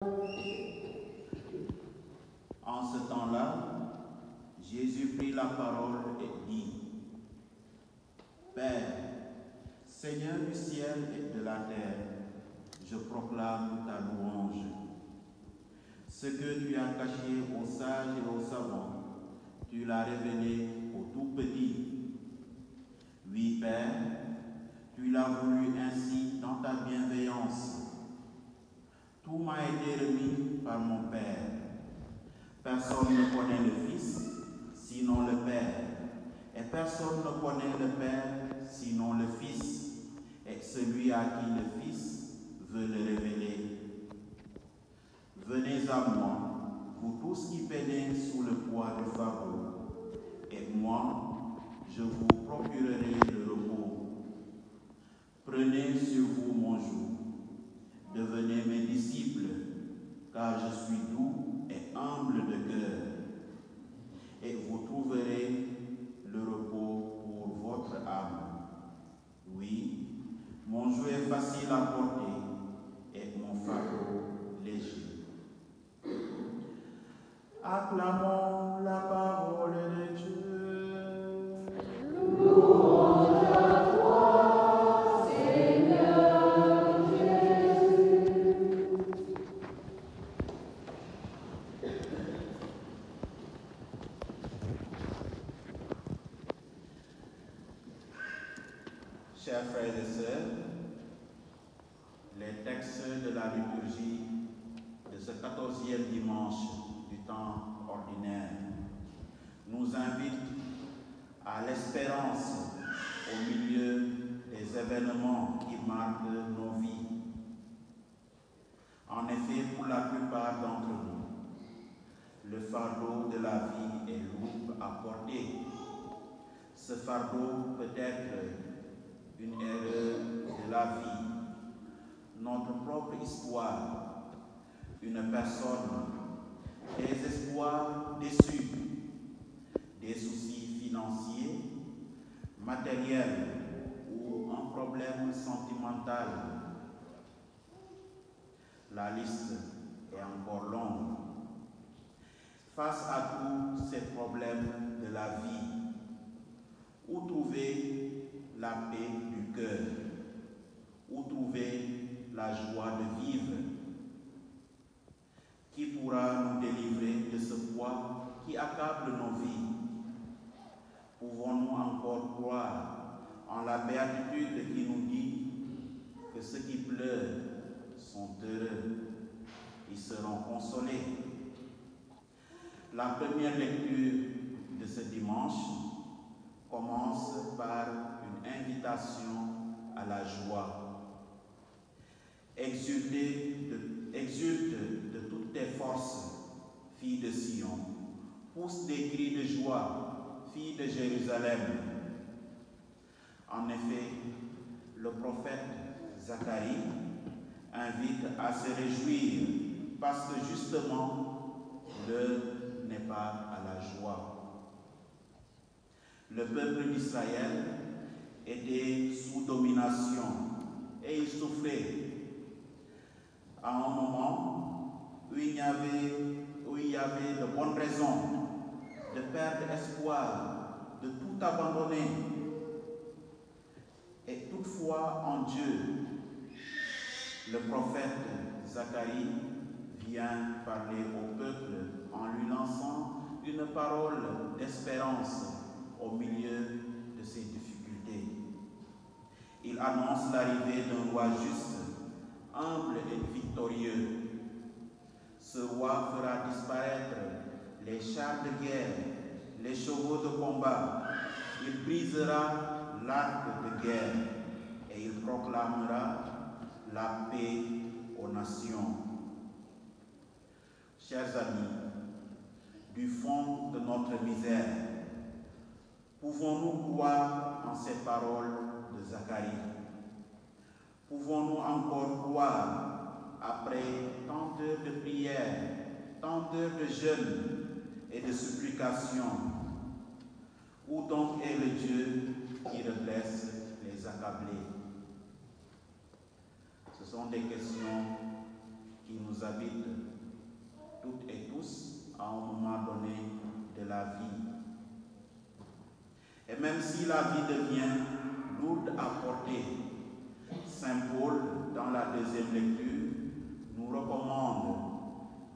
En ce temps-là, Jésus prit la parole et dit: Père, Seigneur du ciel et de la terre, je proclame ta louange. Ce que tu as caché aux sages et aux savants, tu l'as révélé aux tout petits. Oui, Père, tu l'as voulu ainsi dans ta bienveillance. Tout m'a été remis par mon Père. Personne ne connaît le Fils, sinon le Père. Et personne ne connaît le Père, sinon le Fils, et celui à qui le Fils veut le révéler. Venez à moi, vous tous qui peinez sous le poids du fardeau, et moi, je vous procurerai le repos. Prenez sur vous mon joug, devenez mes disciples, car je suis doux et humble de cœur, et vous trouverez le repos pour votre âme. Oui, mon joug est facile à porter et mon fardeau léger. Acclamons la parole de Dieu. Louange à toi, Seigneur Jésus. Chers frères et sœurs, les textes de la liturgie de ce 14e dimanche du temps ordinaire nous invitent à l'espérance au milieu des événements qui marquent nos vies. En effet, pour la plupart d'entre nous, le fardeau de la vie est lourd à porter. Ce fardeau peut être une erreur de la vie, notre propre histoire, une personne, des espoirs déçus, des soucis financiers, matériels ou un problème sentimental. La liste est encore longue. Face à tous ces problèmes de la vie, où trouver la paix du cœur? Où trouver la joie de vivre? Qui pourra nous délivrer de ce poids qui accable nos vies? Pouvons-nous encore croire en la béatitude qui nous dit que ceux qui pleurent sont heureux, ils seront consolés? La première lecture de ce dimanche commence par une invitation à la joie. Exulte de toutes tes forces, fille de Sion. Pousse des cris de joie, fille de Jérusalem. En effet, le prophète Zacharie invite à se réjouir parce que justement, l'heure n'est pas à la joie. Le peuple d'Israël était sous domination et il souffrait. À un moment où il y avait de bonnes raisons de perdre espoir, de tout abandonner. Et toutefois en Dieu, le prophète Zacharie vient parler au peuple en lui lançant une parole d'espérance au milieu de ses difficultés. Il annonce l'arrivée d'un roi juste, humble et victorieux. Ce roi fera disparaître les chars de guerre, les chevaux de combat. Il brisera l'arc de guerre et il proclamera la paix aux nations. Chers amis, du fond de notre misère, pouvons-nous croire en ces paroles de Zacharie? Pouvons-nous encore croire, après tant d'heures de prière, tant d'heures de jeûne et de supplication? Où donc est le Dieu qui redresse les accablés? Ce sont des questions qui nous habite toutes et tous à un moment donné de la vie. Et même si la vie devient lourde à porter, Saint Paul, dans la deuxième lecture, nous recommande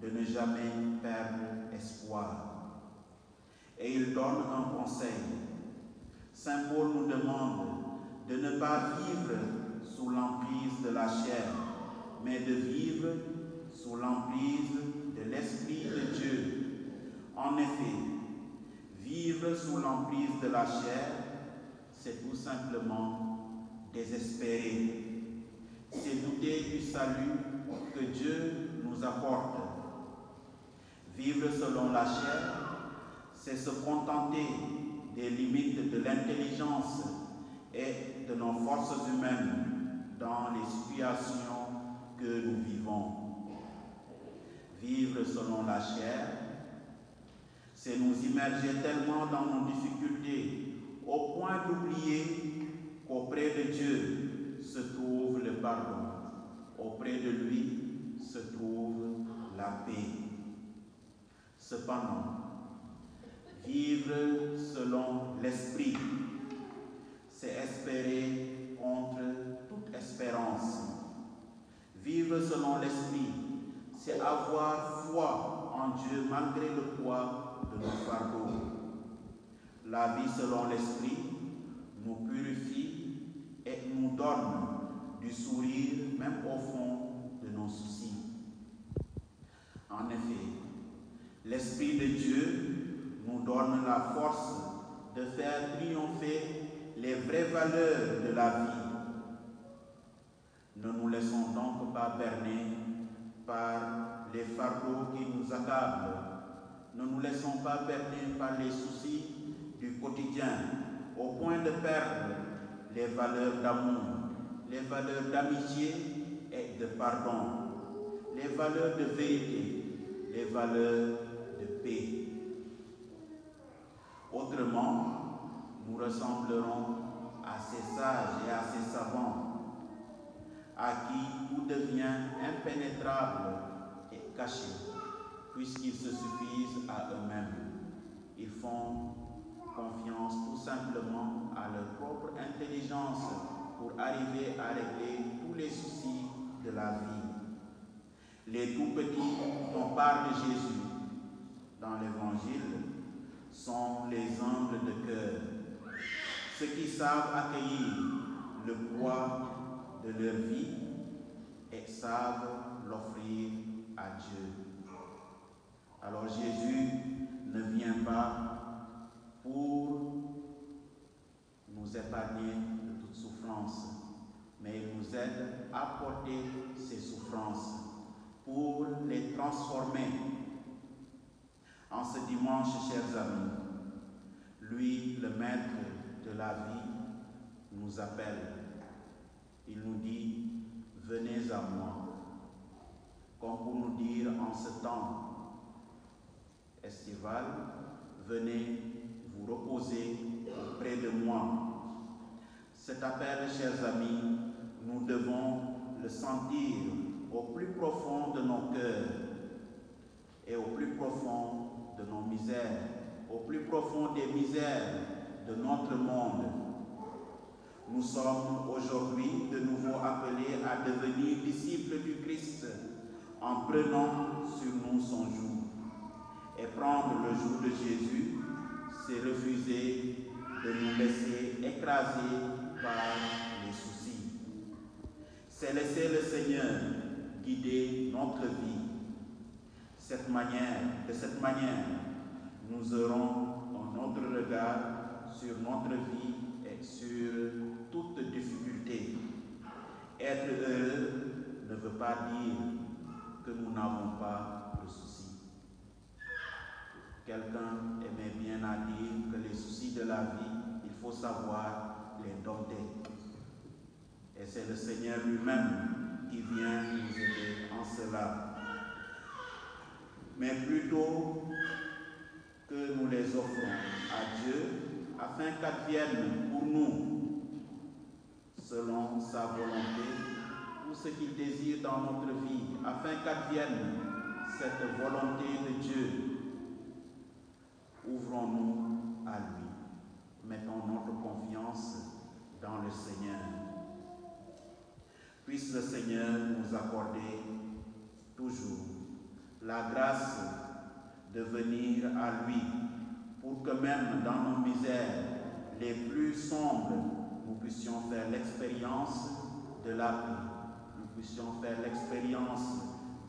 de ne jamais perdre espoir. Et il donne un conseil. Saint Paul nous demande de ne pas vivre sous l'emprise de la chair, mais de vivre sous l'emprise de l'Esprit de Dieu. En effet, vivre sous l'emprise de la chair, c'est tout simplement désespérer. C'est douter du salut que Dieu nous apporte. Vivre selon la chair, c'est se contenter des limites de l'intelligence et de nos forces humaines dans les situations que nous vivons. Vivre selon la chair, c'est nous immerger tellement dans nos difficultés au point d'oublier qu'auprès de Dieu se trouve le pardon, auprès de lui se trouve la paix. Cependant, vivre selon l'esprit, c'est espérer contre toute espérance. Vivre selon l'esprit, c'est avoir foi en Dieu malgré le poids de nos fardeaux. La vie selon l'esprit nous purifie et nous donne du sourire même au fond de nos soucis. En effet, l'Esprit de Dieu nous donne la force de faire triompher les vraies valeurs de la vie. Ne nous laissons donc pas berner par les fardeaux qui nous accablent. Ne nous laissons pas berner par les soucis du quotidien, au point de perdre les valeurs d'amour, les valeurs d'amitié et de pardon, les valeurs de vérité, les valeurs de paix. Autrement, nous ressemblerons à ces sages et à ces savants à qui tout devient impénétrable et caché, puisqu'ils se suffisent à eux-mêmes. Ils font confiance tout simplement à leur propre intelligence pour arriver à régler tous les soucis de la vie. Les tout petits dont parle Jésus dans l'Évangile sont les humbles de cœur, ceux qui savent accueillir le poids de leur vie et savent l'offrir à Dieu. Alors Jésus ne vient pas pour nous épargner de toute souffrance, mais il nous aide à porter ces souffrances pour les transformer. En ce dimanche, chers amis, lui, le maître de la vie, nous appelle. Il nous dit, venez à moi, comme pour nous dire en ce temps estival, venez vous reposer auprès de moi. Cet appel, chers amis, nous devons le sentir au plus profond de nos cœurs et au plus profond de nos misères, au plus profond des misères de notre monde. Nous sommes aujourd'hui de nouveau appelés à devenir disciples du Christ en prenant sur nous son joug. Et prendre le joug de Jésus, c'est refuser de nous laisser écraser par les soucis. C'est laisser le Seigneur guider notre vie. De cette manière, nous aurons un autre regard sur notre vie et sur toute difficulté. Être heureux ne veut pas dire que nous n'avons pas de soucis. Quelqu'un aimait bien à dire que les soucis de la vie, il faut savoir les dompter. Et c'est le Seigneur lui-même qui vient nous aider en cela. Mais plutôt que nous les offrons à Dieu, afin qu'advienne pour nous, selon sa volonté, tout ce qu'il désire dans notre vie, afin qu'advienne cette volonté de Dieu. Ouvrons-nous à lui. Mettons notre confiance dans le Seigneur. Puisse le Seigneur nous accorder toujours la grâce de venir à lui, pour que même dans nos misères les plus sombres, nous puissions faire l'expérience de la paix, nous puissions faire l'expérience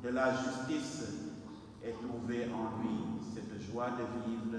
de la justice et trouver en lui cette joie de vivre